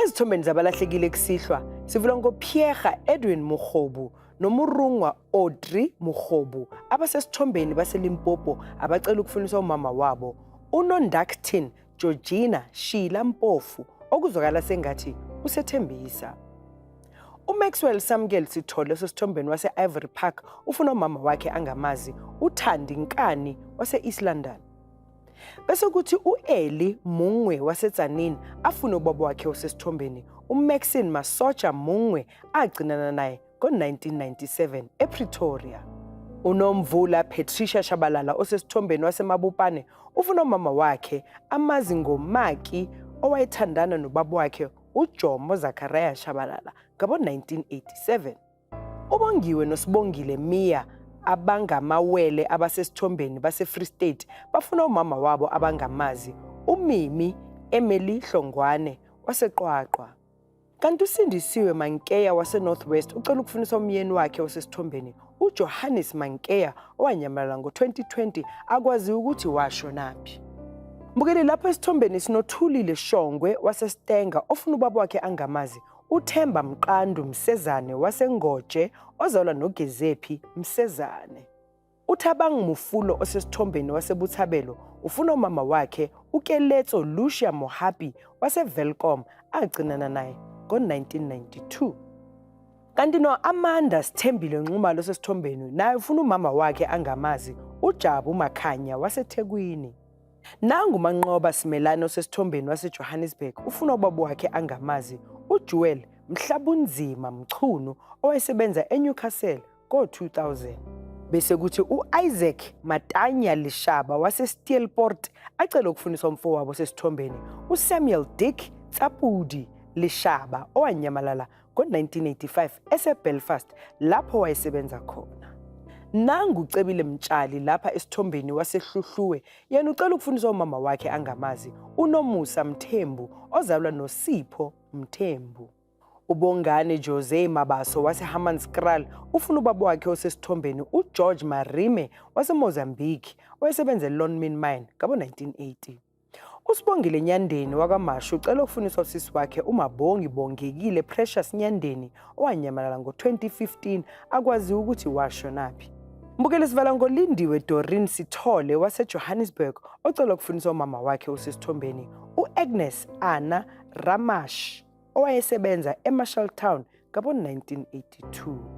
Ezithombeni zabalahlekile kusihlwa sivula ngoPierre Edwin Mokgobu noMurungwa Audrey Mokgobu abasesithombeni baseLimpopo abacela ukufuniswa umama wabo uNondaktin Georgina Sheila Mpofu okuzwakala sengathi usethembisa. uMaxwell Samkeli Sithole osesithombeni wase-Ivory Park ufuna umama wakhe angamazi uThandi Nkani wase-East London. Bese kuthi u-Eli Mungwe waseTzaneen afuna ubaba wakhe osesithombeni uMaxine Masocha Mungwe agcinana naye ngo-1997 ePretoria. uNomvula Patricia Shabalala osesithombeni waseMabopane ufuna umama wakhe amazi ngomaki owayethandana nobaba wakhe uJomo Zachariah Shabalala ngabo-1987. uBongiwe noSibongile Mia abangamawele abasesithombeni base-Free State bafuna umama wabo abangamazi uMimi Emily Hlongwane waseQwaqwa. Kanti uSindisiwe Mankeya wase-Northwest ucela ukufunisa umyeni wakhe osesithombeni uJohannes Mankeya owanyamalala ngo-2020 akwazi ukuthi washonaphi. Mbukeli lapho esithombeni sinoThulile Shongwe waseStenga ofuna ubaba wakhe angamazi uThemba Mqandu Msezane waseNgoje ozalwa noGezephi Msezane. uThabang Mufulo osesithombeni waseButhabelo ufuna umama wakhe uKeletso Lucia Mohapi waseVelcom agcinana naye ngo-1992. Kanti no-Amanda Sithembile Nxumalo osesithombeni naye ufuna umama wakhe angamazi uJabu Makhanya waseThekwini. Nangu Manqoba Simelane osesithombeni waseJohannesburg ufuna ubaba wakhe angamazi uJuel Mhlabunzima Mchunu owayesebenza eNewcastle ngo-2000. Bese kuthi uIsaac Matanya Lishaba waseSteelport acela ukufuniswa umfowabo osesithombeni uSamuel Dick Tsapudi Lishaba owanyamalala ngo-1985 eseBelfast lapho wayesebenza khona. Nangu Cebile Mtshali lapha esithombeni wasehluhluwe yena ucela ukufuniswa umama wakhe angamazi uNomusa Mthembu ozalwa noSipho Mthembu. uBongane Jose Mabaso waseHammanskraal ufuna ubaba wakhe osesithombeni uGeorge Marime waseMozambique owayesebenza eLonmin Mine ngabo-1980. uSibongile Nyandeni wakwaMashu ucela ukufuniswa usisi wakhe uMabongi Bongekile Precious Nyandeni owanyamalala ngo-2015 akwazi ukuthi washonaphi. Mbukeli sivala ngoLindiwe Doreen Sithole waseJohannesburg ocela ukufuniswa umama wakhe osesithombeni uAgnes Anna Ramash owayesebenza eMarshalltown ngabo-1982.